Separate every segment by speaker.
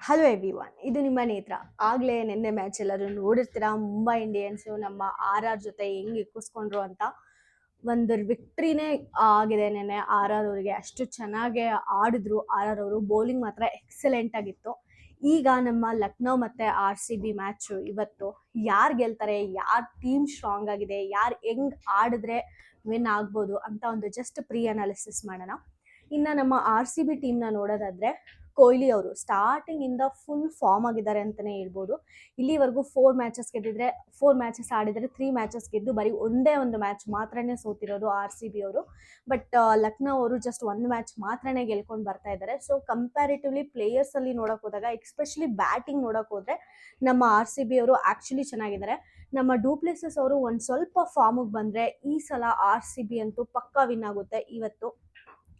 Speaker 1: Hello everyone, ಇದು ನಿಮ್ಮ ನೇತ್ರ. ಆಗ್ಲೇ ನಿನ್ನೆ ಮ್ಯಾಚ್ ಎಲ್ಲರೂ ನೋಡಿರ್ತೀರಾ. ಮುಂಬೈ ಇಂಡಿಯನ್ಸ್ ನಮ್ಮ RR ಜೊತೆ ಹೆಂಗ್ ಇಕ್ಕಿಸ್ಕೊಂಡ್ರು ಅಂತ. ಒಂದು ವಿಕ್ಟ್ರಿನೇ ಆಗಿದೆ ನೆನ್ನೆ RR ಅವರಿಗೆ. ಅಷ್ಟು ಚೆನ್ನಾಗಿ ಆಡಿದ್ರು RR ಅವರು. ಬೌಲಿಂಗ್ ಮಾತ್ರ ಎಕ್ಸಲೆಂಟ್ ಆಗಿತ್ತು. ಈಗ ನಮ್ಮ ಲಕ್ನೋ ಮತ್ತೆ RCB ಮ್ಯಾಚು ಇವತ್ತು. ಯಾರು ಗೆಲ್ತಾರೆ, ಯಾರ್ ಟೀಮ್ ಸ್ಟ್ರಾಂಗ್ ಆಗಿದೆ, ಯಾರು ಹೆಂಗ್ ಆಡಿದ್ರೆ ವಿನ್ ಆಗ್ಬೋದು ಅಂತ ಒಂದು ಜಸ್ಟ್ ಪ್ರೀ ಅನಾಲಿಸಿಸ್ ಮಾಡೋಣ. ಇನ್ನು ನಮ್ಮ RCB ಟೀಮ್ನ ನೋಡೋದಾದ್ರೆ, ಕೊಹ್ಲಿ ಅವರು ಸ್ಟಾರ್ಟಿಂಗ್ ಇಂದ ಫುಲ್ ಫಾರ್ಮ್ ಆಗಿದ್ದಾರೆ ಅಂತಾನೆ ಹೇಳ್ಬೋದು. ಇಲ್ಲಿವರೆಗೂ 4 ಮ್ಯಾಚಸ್ ಆಡಿದರೆ 3 ಮ್ಯಾಚಸ್ ಗೆದ್ದು ಬರೀ ಒಂದೇ ಒಂದು ಮ್ಯಾಚ್ ಮಾತ್ರನೇ ಸೋತಿರೋದು RCB ಅವರು. ಬಟ್ ಲಕ್ನೋ ಅವರು ಜಸ್ಟ್ ಒಂದು ಮ್ಯಾಚ್ ಮಾತ್ರನೇ ಗೆಲ್ಕೊಂಡು ಬರ್ತಾ ಇದ್ದಾರೆ. ಸೊ ಕಂಪ್ಯಾರಿಟಿವ್ಲಿ ಪ್ಲೇಯರ್ಸ್ ಅಲ್ಲಿ ನೋಡಕ್ ಹೋದಾಗ, ಎಕ್ಸ್ಪೆಷಲಿ ಬ್ಯಾಟಿಂಗ್ ನೋಡಕ್ ಹೋದ್ರೆ ನಮ್ಮ RCB ಅವರು ಆಕ್ಚುಲಿ ಚೆನ್ನಾಗಿದ್ದಾರೆ. ನಮ್ಮ ಡೂಪ್ಲೆಸಿಸ್ ಅವರು ಒಂದ್ ಸ್ವಲ್ಪ ಫಾರ್ಮಿಗೆ ಬಂದ್ರೆ ಈ ಸಲ RCB ಅಂತೂ ಪಕ್ಕಾ ವಿನ್ ಆಗುತ್ತೆ ಇವತ್ತು.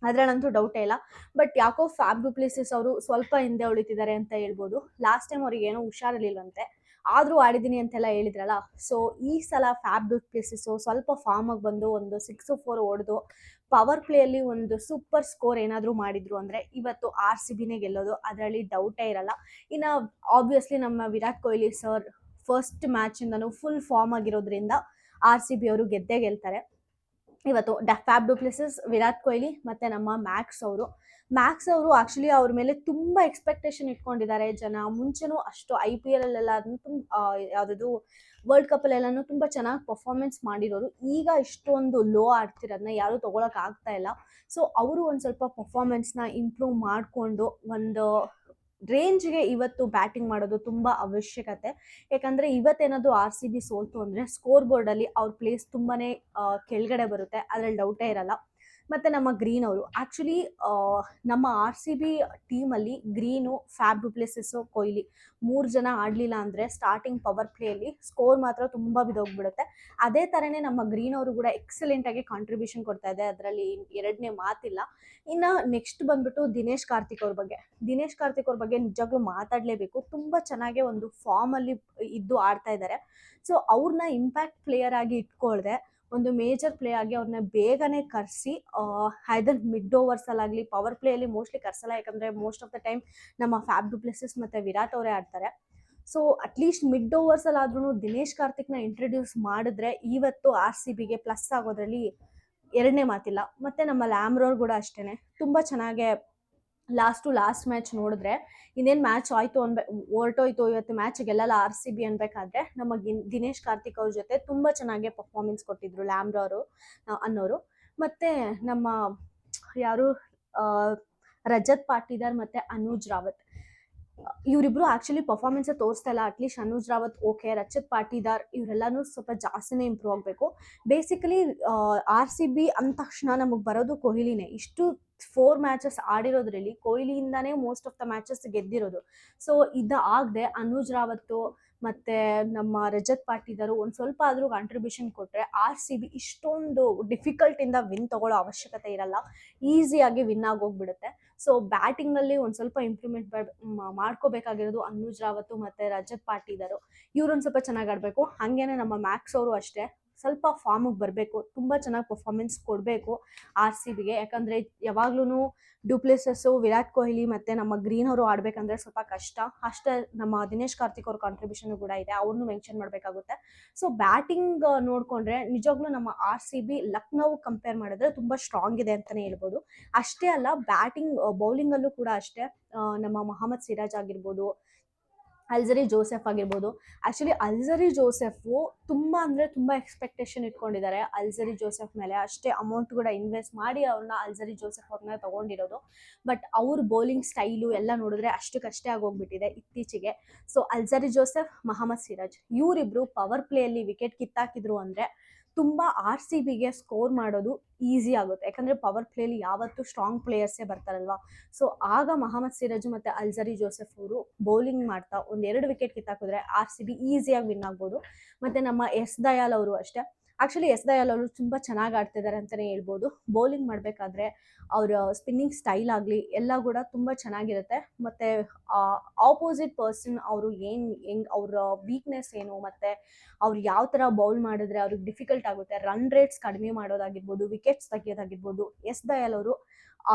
Speaker 1: ಅದ್ರಲ್ಲಂತೂ ಡೌಟೇ ಇಲ್ಲ. ಬಟ್ ಯಾಕೋ ಫ್ಯಾಬ್ ಡುಪ್ಲೆಸಿಸ್ ಅವರು ಸ್ವಲ್ಪ ಹಿಂದೆ ಉಳಿತಿದ್ದಾರೆ ಅಂತ ಹೇಳ್ಬೋದು. ಲಾಸ್ಟ್ ಟೈಮ್ ಅವ್ರಿಗೆ ಏನೋ ಹುಷಾರಿರ್ಲಿಲ್ವಂತೆ, ಆದ್ರೂ ಆಡಿದೀನಿ ಅಂತೆಲ್ಲ ಹೇಳಿದ್ರಲ್ಲ. ಸೊ ಈ ಸಲ ಫ್ಯಾಬ್ ಡುಪ್ಲೆಸಿಸ್ ಸ್ವಲ್ಪ ಫಾರ್ಮ್ ಆಗಿ ಬಂದು ಒಂದು 6-4 ಹೊಡೆದು ಪವರ್ ಪ್ಲೇ ಅಲ್ಲಿ ಒಂದು ಸೂಪರ್ ಸ್ಕೋರ್ ಏನಾದ್ರು ಮಾಡಿದ್ರು ಅಂದ್ರೆ ಇವತ್ತು RCBನೇ ಗೆಲ್ಲೋದು, ಅದರಲ್ಲಿ ಡೌಟೇ ಇರಲ್ಲ. ಇನ್ನು ಆಬ್ವಿಯಸ್ಲಿ ನಮ್ಮ Virat Kohli sir first match ಇಂದನೂ ಫುಲ್ ಫಾರ್ಮ್ ಆಗಿರೋದ್ರಿಂದ RCB ಅವರು ಗೆದ್ದೇ ಗೆಲ್ತಾರೆ ಇವತ್ತು. ಫ್ಯಾಬ್ ಡುಪ್ಲೆಸಿಸ್, ವಿರಾಟ್ ಕೊಹ್ಲಿ ಮತ್ತೆ ನಮ್ಮ ಮ್ಯಾಕ್ಸ್ ಅವರು ಆಕ್ಚುಲಿ ಅವ್ರ ಮೇಲೆ ತುಂಬಾ ಎಕ್ಸ್ಪೆಕ್ಟೇಷನ್ ಇಟ್ಕೊಂಡಿದ್ದಾರೆ ಜನ. ಮುಂಚೆನೂ ಅಷ್ಟು IPL ಅಲ್ಲೆಲ್ಲ ಯಾವ್ದು ವರ್ಲ್ಡ್ ಕಪ್ ಅಲ್ಲೆಲ್ಲಾನು ತುಂಬಾ ಚೆನ್ನಾಗಿ ಪರ್ಫಾರ್ಮೆನ್ಸ್ ಮಾಡಿರೋರು. ಈಗ ಇಷ್ಟೊಂದು ಲೋ ಆಡ್ತಿರೋದನ್ನ ಯಾರು ತಗೊಳಕ್ ಆಗ್ತಾ ಇಲ್ಲ. ಸೊ ಅವರು ಒಂದ್ ಸ್ವಲ್ಪ ಪರ್ಫಾರ್ಮೆನ್ಸ್ ನ ಇಂಪ್ರೂವ್ ಮಾಡ್ಕೊಂಡು ಒಂದು ರೇಂಜ್ಗೆ ಇವತ್ತು ಬ್ಯಾಟಿಂಗ್ ಮಾಡೋದು ತುಂಬಾ ಅವಶ್ಯಕತೆ. ಯಾಕಂದ್ರೆ ಇವತ್ತೇನಾದ್ರು RCB ಸೋಲ್ತು ಅಂದ್ರೆ ಸ್ಕೋರ್ ಬೋರ್ಡ್ ಅಲ್ಲಿ ಅವ್ರ ಪ್ಲೇಸ್ ತುಂಬಾನೇ ಕೆಳಗಡೆ ಬರುತ್ತೆ, ಅದ್ರಲ್ಲಿ ಡೌಟೇ ಇರಲ್ಲ. ಮತ್ತೆ ನಮ್ಮ ಗ್ರೀನ್ ಅವರು ಆಕ್ಚುಲಿ ನಮ್ಮ RCB ಟೀಮ್ ಅಲ್ಲಿ ಗ್ರೀನು, ಫ್ಯಾಬ್ ಡುಪ್ಲೆಸಿಸ್, ಕೊಹ್ಲಿ 3 ಜನ ಆಡ್ಲಿಲ್ಲ ಅಂದ್ರೆ ಸ್ಟಾರ್ಟಿಂಗ್ ಪವರ್ ಪ್ಲೇ ಅಲ್ಲಿ ಸ್ಕೋರ್ ಮಾತ್ರ ತುಂಬಾ ಬಿದೋಗ್ಬಿಡುತ್ತೆ. ಅದೇ ತರನೇ ನಮ್ಮ ಗ್ರೀನ್ ಅವರು ಕೂಡ ಎಕ್ಸಲೆಂಟ್ ಆಗಿ ಕಾಂಟ್ರಿಬ್ಯೂಷನ್ ಕೊಡ್ತಾ ಇದೆ, ಅದರಲ್ಲಿ ಎರಡನೇ ಮಾತಿಲ್ಲ. ಇನ್ನ ನೆಕ್ಸ್ಟ್ ಬಂದ್ಬಿಟ್ಟು ದಿನೇಶ್ ಕಾರ್ತಿಕ್ ಅವ್ರ ಬಗ್ಗೆ ನಿಜವಾಗ್ಲೂ ಮಾತಾಡ್ಲೇಬೇಕು. ತುಂಬಾ ಚೆನ್ನಾಗಿ ಒಂದು ಫಾರ್ಮ್ ಅಲ್ಲಿ ಇದ್ದು ಆಡ್ತಾ ಇದ್ದಾರೆ. ಸೊ ಅವ್ರನ್ನ ಇಂಪ್ಯಾಕ್ಟ್ ಪ್ಲೇಯರ್ ಆಗಿ ಇಟ್ಕೊಳ್ದೆ ಒಂದು ಮೇಜರ್ ಪ್ಲೇ ಆಗಿ ಅವ್ರನ್ನ ಬೇಗನೆ ಕರ್ಸಿ, ಐದರ್ ಮಿಡ್ ಓವರ್ಸ್ ಅಲ್ಲಾಗ್ಲಿ, ಪವರ್ ಪ್ಲೇ ಅಲ್ಲಿ ಮೋಸ್ಟ್ಲಿ ಕರ್ಸಲ್ಲ, ಯಾಕಂದ್ರೆ ಮೋಸ್ಟ್ ಆಫ್ ದ ಟೈಮ್ ನಮ್ಮ ಫ್ಯಾಬ್ ಡುಪ್ಲೆಸಿಸ್ ಮತ್ತೆ ವಿರಾಟ್ ಅವರೇ ಆಡ್ತಾರೆ. ಸೊ ಅಟ್ಲೀಸ್ಟ್ ಮಿಡ್ ಓವರ್ಸ್ ಅಲ್ಲಾದ್ರೂ ದಿನೇಶ್ ಕಾರ್ತಿಕ್ನ ಇಂಟ್ರೊಡ್ಯೂಸ್ ಮಾಡಿದ್ರೆ ಇವತ್ತು RCBಗೆ ಪ್ಲಸ್ ಆಗೋದ್ರಲ್ಲಿ ಎರಡನೇ ಮಾತಿಲ್ಲ. ಮತ್ತೆ ನಮ್ಮ ಲ್ಯಾಮ್ರೋರ್ ಕೂಡ ಅಷ್ಟೇನೆ ತುಂಬಾ ಚೆನ್ನಾಗೆ ಲಾಸ್ಟ್ ಮ್ಯಾಚ್ ನೋಡಿದ್ರೆ, ಇನ್ನೇನು ಮ್ಯಾಚ್ ಆಯ್ತು ಹೊರಟೋಯ್ತು ಇವತ್ತು ಮ್ಯಾಚ್ ಗೆಲ್ಲಲ್ಲ RCB ಅನ್ಬೇಕಾದ್ರೆ, ನಮ್ಮ ದಿನೇಶ್ ಕಾರ್ತಿಕ್ ಅವ್ರ ಜೊತೆ ತುಂಬಾ ಚೆನ್ನಾಗಿ ಪರ್ಫಾರ್ಮೆನ್ಸ್ ಕೊಟ್ಟಿದ್ರು ಲ್ಯಾಮ್ರೋ ಅವರು ಅನ್ನೋರು. ಮತ್ತೆ ನಮ್ಮ ಯಾರು ರಜತ್ ಪಾಟಿದಾರ್ ಮತ್ತೆ ಅನುಜ್ ರಾವತ್, ಇವರಿಬ್ರು ಆಕ್ಚುಲಿ ಪರ್ಫಾರ್ಮೆನ್ಸ್ ತೋರಿಸ್ತಾ ಇಲ್ಲ. ಅಟ್ಲೀಸ್ಟ್ ಅನುಜ್ ರಾವತ್ ಓಕೆ, ರಜತ್ ಪಾಟಿದಾರ್ ಇವರೆಲ್ಲಾನು ಸ್ವಲ್ಪ ಜಾಸ್ತಿನೇ ಇಂಪ್ರೂವ್ ಆಗಬೇಕು. ಬೇಸಿಕಲಿ RCB ಅಂದ ತಕ್ಷಣ ನಮಗೆ ಬರೋದು ಕೊಹ್ಲಿನೇ. ಇಷ್ಟು 4 ಮ್ಯಾಚಸ್ ಆಡಿರೋದ್ರಲ್ಲಿ ಕೊಹ್ಲಿಯಿಂದಾನೇ ಮೋಸ್ಟ್ ಆಫ್ ದ ಮ್ಯಾಚಸ್ ಗೆದ್ದಿರೋದು. ಸೊ ಆಗದೆ ಅನುಜ್ ರಾವತ್ ಮತ್ತೆ ನಮ್ಮ ರಜತ್ ಪಾಟಿದಾರ್ ಒಂದ್ ಸ್ವಲ್ಪ ಆದ್ರೂ ಕಾಂಟ್ರಿಬ್ಯೂಷನ್ ಕೊಟ್ರೆ RCB ಇಷ್ಟೊಂದು ಡಿಫಿಕಲ್ಟ್ ಇಂದ ವಿನ್ ತಗೊಳ್ಳೋ ಅವಶ್ಯಕತೆ ಇರಲ್ಲ, ಈಸಿಯಾಗಿ ವಿನ್ ಆಗೋಗ್ಬಿಡುತ್ತೆ. ಸೊ ಬ್ಯಾಟಿಂಗ್ ಅಲ್ಲಿ ಒಂದ್ ಸ್ವಲ್ಪ ಇಂಪ್ರೂವ್ಮೆಂಟ್ ಮಾಡ್ಕೋಬೇಕಾಗಿರೋದು ಅನುಜ್ ರಾವತ್ ಮತ್ತೆ ರಜತ್ ಪಾಟಿದಾರ್. ಇವ್ರೊಂದ್ ಸ್ವಲ್ಪ ಚೆನ್ನಾಗಿ ಆಡ್ಬೇಕು. ಹಂಗೇನೆ ನಮ್ಮ ಮ್ಯಾಕ್ಸ್ ಅವರು ಅಷ್ಟೇ ಸ್ವಲ್ಪ ಫಾರ್ಮಿಗೆ ಬರಬೇಕು, ತುಂಬಾ ಚೆನ್ನಾಗಿ ಪರ್ಫಾರ್ಮೆನ್ಸ್ ಕೊಡಬೇಕು RCBಗೆ. ಯಾಕಂದ್ರೆ ಯಾವಾಗ್ಲೂ ಡುಪ್ಲೆಸಿಸ್, ವಿರಾಟ್ ಕೊಹ್ಲಿ ಮತ್ತೆ ನಮ್ಮ ಗ್ರೀನ್ ಅವರು ಆಡ್ಬೇಕಂದ್ರೆ ಸ್ವಲ್ಪ ಕಷ್ಟ. ಅಷ್ಟೇ ನಮ್ಮ ದಿನೇಶ್ ಕಾರ್ತಿಕ್ ಅವ್ರ ಕಾಂಟ್ರಿಬ್ಯೂಷನ್ ಕೂಡ ಇದೆ, ಅವ್ರನ್ನು ಮೆನ್ಷನ್ ಮಾಡ್ಬೇಕಾಗುತ್ತೆ. ಸೊ ಬ್ಯಾಟಿಂಗ್ ನೋಡ್ಕೊಂಡ್ರೆ ನಿಜವಾಗ್ಲೂ ನಮ್ಮ RCB ಲಕ್ನೋ ಕಂಪೇರ್ ಮಾಡಿದ್ರೆ ತುಂಬಾ ಸ್ಟ್ರಾಂಗ್ ಇದೆ ಅಂತಾನೆ ಹೇಳ್ಬೋದು. ಅಷ್ಟೇ ಅಲ್ಲ, ಬೌಲಿಂಗ್ ಅಲ್ಲೂ ಕೂಡ ಅಷ್ಟೇ ನಮ್ಮ ಮೊಹಮ್ಮದ್ ಸಿರಾಜ್ ಆಗಿರ್ಬೋದು, ಅಲ್ಜರಿ ಜೋಸೆಫ್ ಆಗಿರ್ಬೋದು. ಆಕ್ಚುಲಿ ಅಲ್ಜರಿ ಜೋಸೆಫ್ ತುಂಬಾ ಅಂದ್ರೆ ತುಂಬಾ ಎಕ್ಸ್ಪೆಕ್ಟೇಷನ್ ಇಟ್ಕೊಂಡಿದ್ದಾರೆ ಅಲ್ಜರಿ ಜೋಸೆಫ್ ಮೇಲೆ. ಅಷ್ಟೇ ಅಮೌಂಟ್ ಕೂಡ ಇನ್ವೆಸ್ಟ್ ಮಾಡಿ ಅಲ್ಜರಿ ಜೋಸೆಫ್ ಅವ್ರನ್ನ ತಗೊಂಡಿರೋದು. ಬಟ್ ಅವ್ರ ಬೌಲಿಂಗ್ ಸ್ಟೈಲು ಎಲ್ಲ ನೋಡಿದ್ರೆ ಅಷ್ಟಕ್ಕಷ್ಟೇ ಆಗೋಗ್ಬಿಟ್ಟಿದೆ ಇತ್ತೀಚೆಗೆ. ಸೊ ಅಲ್ಜರಿ ಜೋಸೆಫ್, ಮೊಹಮ್ಮದ್ ಸಿರಾಜ್ ಇವರಿಬ್ರು ಪವರ್ ಪ್ಲೇ ಅಲ್ಲಿ ವಿಕೆಟ್ ಕಿತ್ತಾಕಿದ್ರು ಅಂದ್ರೆ ತುಂಬಾ RCBಗೆ ಸ್ಕೋರ್ ಮಾಡೋದು ಈಸಿ ಆಗುತ್ತೆ. ಯಾಕಂದ್ರೆ ಪವರ್ ಪ್ಲೇಲಿ ಯಾವತ್ತೂ ಸ್ಟ್ರಾಂಗ್ ಪ್ಲೇಯರ್ಸೇ ಬರ್ತಾರಲ್ವಾ. ಸೊ ಆಗ ಮೊಹಮ್ಮದ್ ಸಿರಾಜ್ ಮತ್ತೆ ಅಲ್ಜರಿ ಜೋಸೆಫ್ ಅವರು ಬೌಲಿಂಗ್ ಮಾಡ್ತಾ 1-2 ವಿಕೆಟ್ ಕಿತ್ತಾಕಿದ್ರೆ RCB ಈಸಿಯಾಗಿ ವಿನ್ ಆಗ್ಬೋದು. ಮತ್ತೆ ನಮ್ಮ ದಯಾಲ್ ಅವರು ಅಷ್ಟೇ. ಆಕ್ಚುಲಿ ದಯಾಲ್ ಅವರು ತುಂಬಾ ಚೆನ್ನಾಗಿ ಆಡ್ತಿದ್ದಾರೆ ಅಂತಾನೆ ಹೇಳ್ಬೋದು. ಬೌಲಿಂಗ್ ಮಾಡ್ಬೇಕಾದ್ರೆ ಅವ್ರ ಸ್ಪಿನ್ನಿಂಗ್ ಸ್ಟೈಲ್ ಆಗ್ಲಿ ಎಲ್ಲ ಕೂಡ ತುಂಬಾ ಚೆನ್ನಾಗಿರುತ್ತೆ. ಮತ್ತೆ ಆಪೋಸಿಟ್ ಪರ್ಸನ್ ಅವರು ಹೆಂಗ್ ಅವ್ರ ವೀಕ್ನೆಸ್ ಏನು, ಮತ್ತೆ ಅವ್ರು ಯಾವ ತರ ಬೌಲ್ ಮಾಡಿದ್ರೆ ಅವ್ರಿಗೆ ಡಿಫಿಕಲ್ಟ್ ಆಗುತ್ತೆ, ರನ್ ರೇಟ್ಸ್ ಕಡಿಮೆ ಮಾಡೋದಾಗಿರ್ಬೋದು, ವಿಕೆಟ್ಸ್ ತೆಗಿಯೋದಾಗಿರ್ಬೋದು, ದಯಾಲ್ ಅವರು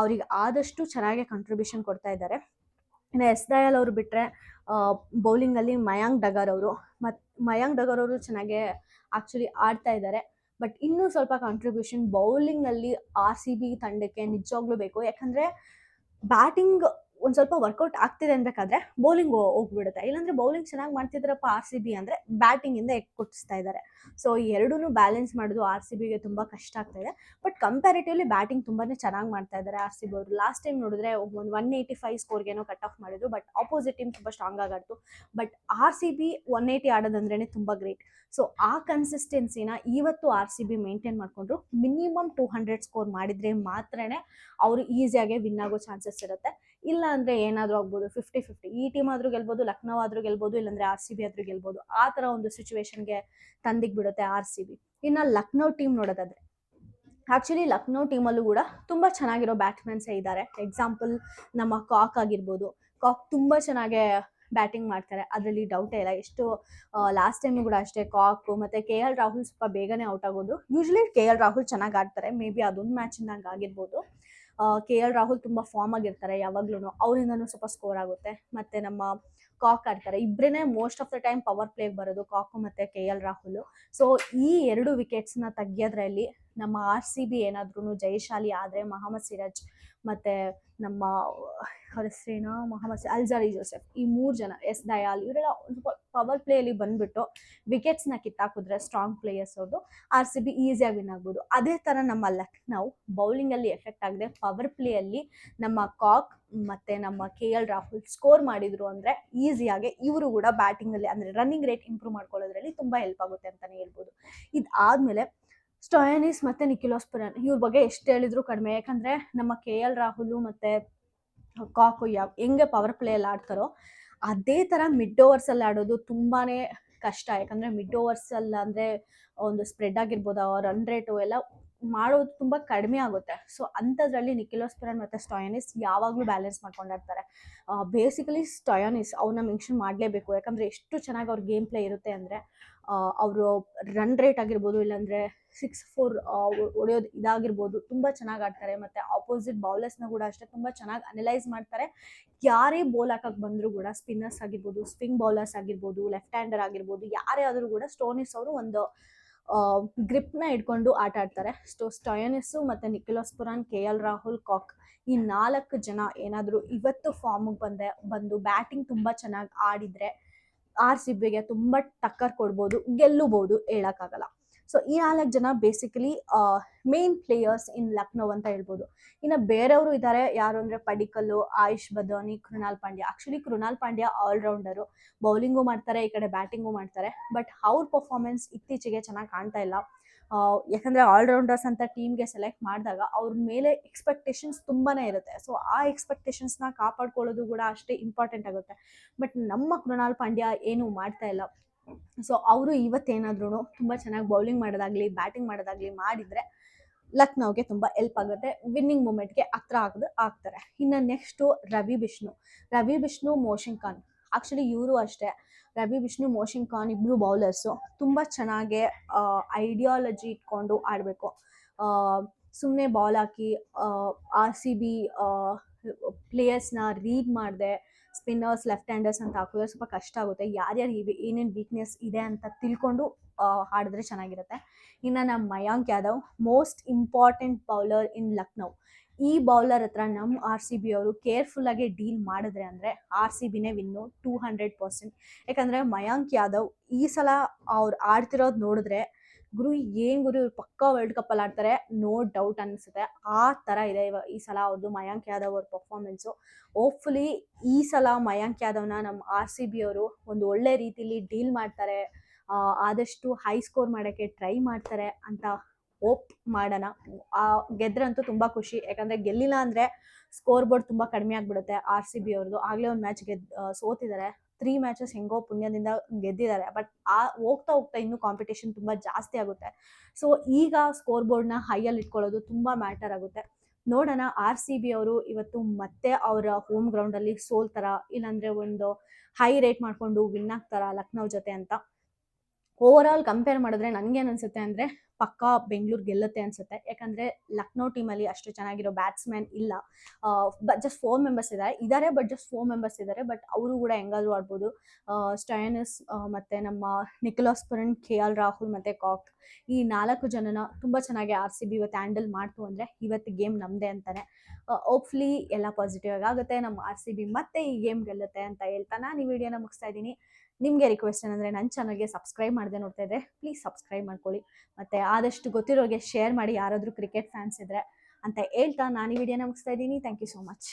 Speaker 1: ಅವ್ರಿಗೆ ಆದಷ್ಟು ಚೆನ್ನಾಗಿ ಕಾಂಟ್ರಿಬ್ಯೂಷನ್ ಕೊಡ್ತಾ ಇದ್ದಾರೆ. ಇನ್ನು ಎಸ್ ದಯಾಲ್ ಅವರು ಬಿಟ್ಟರೆ ಬೌಲಿಂಗಲ್ಲಿ ಮಯಾಂಕ್ ಡಗರ್ ಅವರು ಮತ್ತು ಮಯಾಂಕ್ ಡಗರ್ ಅವರು ಚೆನ್ನಾಗೆ ಆ್ಯಕ್ಚುಲಿ ಆಡ್ತಾ ಇದ್ದಾರೆ. ಬಟ್ ಇನ್ನೂ ಸ್ವಲ್ಪ ಕಾಂಟ್ರಿಬ್ಯೂಷನ್ ಬೌಲಿಂಗಲ್ಲಿ ಆರ್ ಸಿ ಬಿ ತಂಡಕ್ಕೆ ನಿಜವಾಗ್ಲೂ ಬೇಕು. ಯಾಕಂದರೆ ಬ್ಯಾಟಿಂಗ್ ಒಂದು ಸ್ವಲ್ಪ ವರ್ಕೌಟ್ ಆಗ್ತಿದೆ ಅನ್ಬೇಕಾದ್ರೆ ಬೌಲಿಂಗ್ ಹೋಗ್ಬಿಡುತ್ತೆ. ಇಲ್ಲಾಂದ್ರೆ ಬೌಲಿಂಗ್ ಚೆನ್ನಾಗಿ ಮಾಡ್ತಿದ್ರಪ್ಪ ಆರ್ ಸಿ ಬಿ ಅಂದರೆ ಬ್ಯಾಟಿಂಗಿಂದ ಎಕ್ಕೊಟ್ಟಿಸ್ತಾ ಇದ್ದಾರೆ. ಸೊ ಎರಡೂ ಬ್ಯಾಲೆನ್ಸ್ ಮಾಡೋದು ಆರ್ ಸಿ ಬಿಗೆ ತುಂಬ ಕಷ್ಟ ಆಗ್ತಾ ಇದೆ. ಬಟ್ ಕಂಪ್ಯಾರಿಟಿವ್ಲಿ ಬ್ಯಾಟಿಂಗ್ ತುಂಬಾ ಚೆನ್ನಾಗಿ ಮಾಡ್ತಾ ಇದ್ದಾರೆ ಆರ್ ಸಿ ಬಿ ಅವರು. ಲಾಸ್ಟ್ ಟೈಮ್ ನೋಡಿದ್ರೆ ಒಂದು 185 ಸ್ಕೋರ್ಗೇನೋ ಕಟ್ ಆಫ್ ಮಾಡಿದ್ರು. ಬಟ್ ಆಪೋಸಿಟ್ ಟೀಮ್ ತುಂಬ ಸ್ಟ್ರಾಂಗ್ ಆಗಾಡ್ತು. ಬಟ್ ಆರ್ ಸಿ ಬಿ 180 ಆಡೋದಂದ್ರೇ ತುಂಬ ಗ್ರೇಟ್. ಸೊ ಆ ಕನ್ಸಿಸ್ಟೆನ್ಸಿನ ಇವತ್ತು ಆರ್ ಸಿ ಬಿ ಮೇಂಟೈನ್ ಮಾಡಿಕೊಂಡ್ರು. ಮಿನಿಮಮ್ 200 ಸ್ಕೋರ್ ಮಾಡಿದ್ರೆ ಮಾತ್ರನೇ ಅವರು ಈಸಿಯಾಗಿ ವಿನ್ ಆಗೋ ಚಾನ್ಸಸ್ ಇರುತ್ತೆ. ಇಲ್ಲ ಅಂದರೆ ಏನಾದರೂ ಆಗ್ಬೋದು 50-50. ಈ ಟೀಮ್ ಆದರೂ ಗೆಲ್ಬೋದು, ಲಕ್ನೋ ಆದರೂ ಗೆಲ್ಬೋದು, ಇಲ್ಲಾಂದರೆ ಆರ್ ಸಿ ಬಿ ಆದರೂ ಗೆಲ್ಬೋದು. ಆ ಥರ ಒಂದು ಸಿಚುವೇಶನ್ಗೆ ತಂದಿಕ್ ಬಿಡುತ್ತೆ ಆರ್ ಸಿ ಬಿ. ಇನ್ನು ಲಕ್ನೋ ಟೀಮ್ ನೋಡೋದಾದ್ರೆ ಆ್ಯಕ್ಚುಲಿ ಲಕ್ನೋ ಟೀಮಲ್ಲೂ ಕೂಡ ತುಂಬ ಚೆನ್ನಾಗಿರೋ ಬ್ಯಾಟ್ಸ್ಮನ್ಸೇ ಇದ್ದಾರೆ. ಎಕ್ಸಾಂಪಲ್ ನಮ್ಮ ಕಾಕ್ ಆಗಿರ್ಬೋದು. ಕಾಕ್ ತುಂಬ ಚೆನ್ನಾಗೇ ಬ್ಯಾಟಿಂಗ್ ಮಾಡ್ತಾರೆ, ಅದರಲ್ಲಿ ಡೌಟೇ ಇಲ್ಲ. ಎಷ್ಟು ಲಾಸ್ಟ್ ಟೈಮು ಕೂಡ ಅಷ್ಟೇ ಕಾಕು ಮತ್ತು ಕೆ ಎಲ್ ರಾಹುಲ್ ಸ್ವಲ್ಪ ಬೇಗನೆ ಔಟ್ ಆಗೋದು. ಯೂಶ್ವಲಿ ಕೆ ಎಲ್ ರಾಹುಲ್ ಚೆನ್ನಾಗಿ ಆಡ್ತಾರೆ. ಮೇ ಬಿ ಅದೊಂದು ಮ್ಯಾಚಿಂದ ಹಂಗೆ ಆಗಿರ್ಬೋದು. ಕೆ ಎಲ್ ರಾಹುಲ್ ತುಂಬ ಫಾರ್ಮ್ ಆಗಿರ್ತಾರೆ ಯಾವಾಗ್ಲೂ, ಅವರಿಂದನೂ ಸ್ವಲ್ಪ ಸ್ಕೋರ್ ಆಗುತ್ತೆ. ಮತ್ತು ನಮ್ಮ ಕಾಕ್ ಆಡ್ತಾರೆ. ಇಬ್ಬರೇ most of the time power ಪ್ಲೇಗೆ ಬರೋದು, ಕಾಕು ಮತ್ತು ಕೆ ಎಲ್ ರಾಹುಲ್. ಸೊ ಈ 2 ವಿಕೆಟ್ಸ್ನ ತೆಗಿಯೋದ್ರಲ್ಲಿ ನಮ್ಮ ಆರ್ ಸಿ ಬಿ ಏನಾದ್ರೂ ಜಯಶಾಲಿ ಆದರೆ ಮೊಹಮ್ಮದ್ ಸಿರಾಜ್ ಮತ್ತು ನಮ್ಮ ಅವ್ರ ಹೆಸರೇನು ಅಲ್ಜಾರಿ ಜೋಸೆಫ್, ಈ 3 ಜನ, ಎಸ್ ದಯಾಲ್, ಇವರೆಲ್ಲ ಒಂದು ಪವರ್ ಪ್ಲೇಯಲ್ಲಿ ಬಂದುಬಿಟ್ಟು ವಿಕೆಟ್ಸ್ನ ಕಿತ್ತಾಕಿದ್ರೆ ಸ್ಟ್ರಾಂಗ್ ಪ್ಲೇಯರ್ಸ್ ಅವ್ರದ್ದು, ಆರ್ ಸಿ ಬಿ ಈಸಿಯಾಗಿ ವಿನ್ ಆಗ್ಬೋದು. ಅದೇ ಥರ ನಮ್ಮ ಲಕ್ನೋ ಬೌಲಿಂಗಲ್ಲಿ ಎಫೆಕ್ಟ್ ಆಗದೆ ಪವರ್ ಪ್ಲೇಯಲ್ಲಿ ನಮ್ಮ ಕಾಕ್ ಮತ್ತು ನಮ್ಮ ಕೆ ಎಲ್ ರಾಹುಲ್ ಸ್ಕೋರ್ ಮಾಡಿದ್ರು ಅಂದರೆ ಈಸಿಯಾಗಿ ಇವರು ಕೂಡ ಬ್ಯಾಟಿಂಗಲ್ಲಿ ಅಂದರೆ ರನ್ನಿಂಗ್ ರೇಟ್ ಇಂಪ್ರೂವ್ ಮಾಡ್ಕೊಳ್ಳೋದ್ರಲ್ಲಿ ತುಂಬ ಹೆಲ್ಪ್ ಆಗುತ್ತೆ ಅಂತಲೇ ಹೇಳ್ಬೋದು. ಇದಾದಮೇಲೆ ಸ್ಟೋಯಾನಿಸ್ ಮತ್ತು ನಿಖಿಲೋಸ್ ಪುರಾನ್ ಇವ್ರ ಬಗ್ಗೆ ಎಷ್ಟು ಹೇಳಿದ್ರು ಕಡಿಮೆ. ಯಾಕಂದರೆ ನಮ್ಮ ಕೆ ಎಲ್ ರಾಹುಲ್ ಮತ್ತು ಕಾಕು ಹೆಂಗೆ ಪವರ್ ಪ್ಲೇಯಲ್ಲಿ ಆಡ್ತಾರೋ ಅದೇ ಥರ ಮಿಡ್ ಓವರ್ಸಲ್ಲಿ ಆಡೋದು ತುಂಬಾ ಕಷ್ಟ. ಯಾಕಂದರೆ ಮಿಡ್ ಓವರ್ಸಲ್ಲಿ ಅಂದರೆ ಒಂದು ಸ್ಪ್ರೆಡ್ ಆಗಿರ್ಬೋದು, ರನ್ ರೇಟು ಎಲ್ಲ ಮಾಡೋದು ತುಂಬ ಕಡಿಮೆ ಆಗುತ್ತೆ. ಸೊ ಅಂಥದ್ರಲ್ಲಿ ನಿಖಿಲೋಸ್ ಪುರಾನ್ ಮತ್ತು ಸ್ಟೋಯಾನಿಸ್ ಯಾವಾಗಲೂ ಬ್ಯಾಲೆನ್ಸ್ ಮಾಡ್ಕೊಂಡಿರ್ತಾರೆ. ಬೇಸಿಕಲಿ ಸ್ಟೋಯಾನಿಸ್ ಅವ್ರನ್ನ ಮೆನ್ಷನ್ ಮಾಡಲೇಬೇಕು. ಯಾಕಂದರೆ ಎಷ್ಟು ಚೆನ್ನಾಗಿ ಅವ್ರ ಗೇಮ್ ಪ್ಲೇ ಇರುತ್ತೆ ಅಂದರೆ ಅವರು ರನ್ ರೇಟ್ ಆಗಿರ್ಬೋದು, ಇಲ್ಲಾಂದರೆ 6-4 ಹೊಡೆಯೋದು ಇದಾಗಿರ್ಬೋದು, ತುಂಬ ಚೆನ್ನಾಗಿ ಆಡ್ತಾರೆ. ಮತ್ತು ಆಪೋಸಿಟ್ ಬೌಲರ್ಸ್ನ ಕೂಡ ಅಷ್ಟೇ ತುಂಬ ಚೆನ್ನಾಗಿ ಅನಲೈಸ್ ಮಾಡ್ತಾರೆ. ಯಾರೇ ಬೋಲ್ ಹಾಕಕ್ಕೆ ಬಂದರೂ ಕೂಡ ಸ್ಪಿನ್ನರ್ಸ್ ಆಗಿರ್ಬೋದು, ಸ್ಪಿನ್ ಬೌಲರ್ಸ್ ಆಗಿರ್ಬೋದು, ಲೆಫ್ಟ್ ಹ್ಯಾಂಡರ್ ಆಗಿರ್ಬೋದು, ಯಾರೇ ಆದರೂ ಕೂಡ ಸ್ಟೋನಿಸ್ ಅವರು ಒಂದು ಗ್ರಿಪ್ನ ಇಟ್ಕೊಂಡು ಆಟ ಆಡ್ತಾರೆ. ಸ್ಟೋಯಾನಿಸ್ಸು ಮತ್ತು ನಿಖಿಲೋಸ್ Puran, K L Rahul, cock ಈ 4 ಜನ ಏನಾದರೂ ಇವತ್ತು ಫಾರ್ಮಿಗೆ ಬಂದು ಬ್ಯಾಟಿಂಗ್ ತುಂಬ ಚೆನ್ನಾಗಿ ಆಡಿದರೆ ಆರ್ ಸಿ ಬಿಗೆ ತುಂಬ ಟಕ್ಕರ್ ಕೊಡ್ಬೋದು, ಗೆಲ್ಲಬಹುದು, ಹೇಳೋಕ್ಕಾಗಲ್ಲ. ಸೊ ಈ 4 ಜನ basically main players in Lucknow ಅಂತ ಹೇಳ್ಬೋದು. ಇನ್ನು ಬೇರೆಯವರು ಇದ್ದಾರೆ, ಯಾರು ಅಂದರೆ Padikkal, Ayush Badoni, Krunal Pandya. Actually Krunal Pandya allrounder, bowling ಮಾಡ್ತಾರೆ, ಈ ಕಡೆ ಬ್ಯಾಟಿಂಗು ಮಾಡ್ತಾರೆ. ಬಟ್ ಅವ್ರ ಪರ್ಫಾರ್ಮೆನ್ಸ್ ಇತ್ತೀಚೆಗೆ ಚೆನ್ನಾಗಿ ಕಾಣ್ತಾ ಇಲ್ಲ. ಯಾಕಂದರೆ ಆಲ್ರೌಂಡರ್ಸ್ ಅಂತ ಟೀಮ್ಗೆ ಸೆಲೆಕ್ಟ್ ಮಾಡಿದಾಗ ಅವ್ರ ಮೇಲೆ ಎಕ್ಸ್ಪೆಕ್ಟೇಷನ್ಸ್ ತುಂಬಾ ಇರುತ್ತೆ. ಸೊ ಆ ಎಕ್ಸ್ಪೆಕ್ಟೇಷನ್ಸ್ನ ಕಾಪಾಡ್ಕೊಳ್ಳೋದು ಕೂಡ ಅಷ್ಟೇ ಇಂಪಾರ್ಟೆಂಟ್ ಆಗುತ್ತೆ. ಬಟ್ ನಮ್ಮ ಕೃಣಾಲ್ ಪಾಂಡ್ಯ ಏನೂ ಮಾಡ್ತಾ ಇಲ್ಲ. ಸೊ ಅವರು ಇವತ್ತೇನಾದ್ರೂ ತುಂಬ ಚೆನ್ನಾಗಿ ಬೌಲಿಂಗ್ ಮಾಡೋದಾಗಲಿ ಬ್ಯಾಟಿಂಗ್ ಮಾಡೋದಾಗಲಿ ಮಾಡಿದರೆ ಲಕ್ನೋಗೆ ತುಂಬ ಹೆಲ್ಪ್ ಆಗುತ್ತೆ, ವಿನ್ನಿಂಗ್ ಮೂಮೆಂಟ್ಗೆ ಹತ್ರ ಆಗ್ತಾರೆ. ಇನ್ನು ನೆಕ್ಸ್ಟು ರವಿ ಬಿಷ್ಣು, ಮೋಶಿನ್ ಖಾನ್. ಆ್ಯಕ್ಚುಲಿ ಇವರು ಅಷ್ಟೇ, ರವಿ ಬಿಷ್ಣು, ಮೋಶಿನ್ ಖಾನ್ ಇಬ್ಬರು ಬೌಲರ್ಸು ತುಂಬ ಚೆನ್ನಾಗಿ ಐಡಿಯಾಲಜಿ ಇಟ್ಕೊಂಡು ಆಡಬೇಕು. ಸುಮ್ಮನೆ ಬಾಲ್ ಹಾಕಿ ಆರ್ ಸಿ ಬಿ ಪ್ಲೇಯರ್ಸ್ನ ರೀಡ್ ಮಾಡಿದೆ ಸ್ಪಿನ್ನರ್ಸ್, ಲೆಫ್ಟ್ ಹ್ಯಾಂಡರ್ಸ್ ಅಂತ ಹಾಕಿದ್ರೆ ಸ್ವಲ್ಪ ಕಷ್ಟ ಆಗುತ್ತೆ. ಯಾರ್ಯಾರು ಏನೇನು ವೀಕ್ನೆಸ್ ಇದೆ ಅಂತ ತಿಳ್ಕೊಂಡು ಆಡಿದ್ರೆ ಚೆನ್ನಾಗಿರುತ್ತೆ. ಇನ್ನು ನಮ್ಮ Mayank Yadav, most important bowler in Lucknow. ಈ ಬೌಲರ್ ಹತ್ರ ನಮ್ಮ ಆರ್ ಸಿ ಬಿ ಅವರು ಕೇರ್ಫುಲ್ಲಾಗಿ ಡೀಲ್ ಮಾಡಿದ್ರೆ ಅಂದರೆ ಆರ್ ಸಿ ಬಿನೇ ವಿನ್ನು 200%. ಯಾಕಂದರೆ ಮಯಾಂಕ್ ಯಾದವ್ ಈ ಸಲ ಅವ್ರು ಆಡ್ತಿರೋದು ನೋಡಿದ್ರೆ ಗುರು ಇವ್ರು ಪಕ್ಕಾ ವರ್ಲ್ಡ್ ಕಪ್ಪಲ್ಲಿ ಆಡ್ತಾರೆ, ನೋ ಡೌಟ್ ಅನಿಸುತ್ತೆ. ಆ ಥರ ಇದೆ ಈ ಸಲ ಅವ್ರದ್ದು ಮಯಾಂಕ್ ಯಾದವ್ ಅವ್ರ ಪರ್ಫಾರ್ಮೆನ್ಸು. ಹೋಪ್ಫುಲಿ ಈ ಸಲ ಮಯಾಂಕ್ ಯಾದವ್ನ ನಮ್ಮ ಆರ್ ಸಿ ಬಿ ಅವರು ಒಂದು ಒಳ್ಳೆ ರೀತಿಲಿ ಡೀಲ್ ಮಾಡ್ತಾರೆ, ಆದಷ್ಟು ಹೈ ಸ್ಕೋರ್ ಮಾಡೋಕ್ಕೆ ಟ್ರೈ ಮಾಡ್ತಾರೆ ಅಂತ ಹೋಪ್ ಮಾಡೋಣ. ಗೆದ್ರಂತೂ ತುಂಬ ಖುಷಿ. ಯಾಕಂದರೆ ಗೆಲ್ಲಿಲ್ಲ ಅಂದರೆ ಸ್ಕೋರ್ ಬೋರ್ಡ್ ತುಂಬ ಕಡಿಮೆ ಆಗಿಬಿಡುತ್ತೆ ಆರ್ ಸಿ ಬಿ ಅವ್ರದ್ದು. ಆಗಲೇ ಒಂದು ಮ್ಯಾಚ್ ಸೋತಿದ್ದಾರೆ, 3 ಮ್ಯಾಚಸ್ ಹೆಂಗೋ ಪುಣ್ಯದಿಂದ ಗೆದ್ದಿದ್ದಾರೆ. ಬಟ್ ಹೋಗ್ತಾ ಇನ್ನೂ ಕಾಂಪಿಟೇಷನ್ ತುಂಬ ಜಾಸ್ತಿ ಆಗುತ್ತೆ. ಸೊ ಈಗ ಸ್ಕೋರ್ ಬೋರ್ಡ್ನ ಹೈಯಲ್ಲಿ ಇಟ್ಕೊಳ್ಳೋದು ತುಂಬ ಮ್ಯಾಟರ್ ಆಗುತ್ತೆ. ನೋಡೋಣ ಆರ್ ಸಿ ಬಿ ಅವರು ಇವತ್ತು ಮತ್ತೆ ಅವರ ಹೋಮ್ ಗ್ರೌಂಡಲ್ಲಿ ಸೋಲ್ತಾರ, ಇಲ್ಲಾಂದರೆ ಒಂದು ಹೈ ರೇಟ್ ಮಾಡಿಕೊಂಡು ವಿನ್ ಆಗ್ತಾರ ಲಕ್ನೋ ಜೊತೆ ಅಂತ. ಓವರ್ ಆಲ್ ಕಂಪೇರ್ ಮಾಡಿದ್ರೆ ನನಗೇನು ಅನ್ಸುತ್ತೆ ಅಂದರೆ ಪಕ್ಕಾ ಬೆಂಗಳೂರು ಗೆಲ್ಲುತ್ತೆ ಅನ್ಸುತ್ತೆ. ಯಾಕಂದರೆ ಲಕ್ನೋ ಟೀಮಲ್ಲಿ ಅಷ್ಟು ಚೆನ್ನಾಗಿರೋ ಬ್ಯಾಟ್ಸ್ಮನ್ ಇಲ್ಲ. ಜಸ್ಟ್ 4 ಮೆಂಬರ್ಸ್ ಇದ್ದಾರೆ ಬಟ್ ಜಸ್ಟ್ 4 ಮೆಂಬರ್ಸ್ ಇದ್ದಾರೆ. ಬಟ್ ಅವರು ಕೂಡ ಹೆಂಗಾದರೂ ಆಡ್ಬೋದು. ಸ್ಟಯಾನಿಸ್ ಮತ್ತು ನಮ್ಮ ನಿಕೋಲಸ್ ಪುರನ್, KL ರಾಹುಲ್ ಮತ್ತು ಕಾಕ್, ಈ 4 ಜನನ ತುಂಬ ಚೆನ್ನಾಗಿ RCB ಇವತ್ತು ಹ್ಯಾಂಡಲ್ ಮಾಡ್ತು ಅಂದರೆ ಇವತ್ತು ಗೇಮ್ ನಮ್ಮದೇ ಅಂತಾನೆ. ಹೋಪ್ಫುಲಿ ಎಲ್ಲ ಪಾಸಿಟಿವ್ ಆಗುತ್ತೆ, ನಮ್ಮ RCB ಮತ್ತೆ ಈ ಗೇಮ್ ಗೆಲ್ಲುತ್ತೆ ಅಂತ ಹೇಳ್ತಾ ನಾನು ಈ ವಿಡಿಯೋನ ಮುಗಿಸ್ತಾ ಇದ್ದೀನಿ. ನಿಮಗೆ ರಿಕ್ವೆಸ್ಟ್ ಏನಂದರೆ ನನ್ನ ಚಾನಲ್ಗೆ ಸಬ್ಸ್ಕ್ರೈಬ್ ಮಾಡದೆ ನೋಡ್ತಾ ಇದ್ದರೆ ಪ್ಲೀಸ್ ಸಬ್ಸ್ಕ್ರೈಬ್ ಮಾಡ್ಕೊಳ್ಳಿ, ಮತ್ತು ಆದಷ್ಟು ಗೊತ್ತಿರೋರಿಗೆ ಶೇರ್ ಮಾಡಿ ಯಾರಾದರೂ ಕ್ರಿಕೆಟ್ ಫ್ಯಾನ್ಸ್ ಇದ್ದರೆ ಅಂತ ಹೇಳ್ತಾ ನಾನು ಈ ವಿಡಿಯೋನ ಮುಗಿಸ್ತಾ ಇದ್ದೀನಿ. Thank you so much.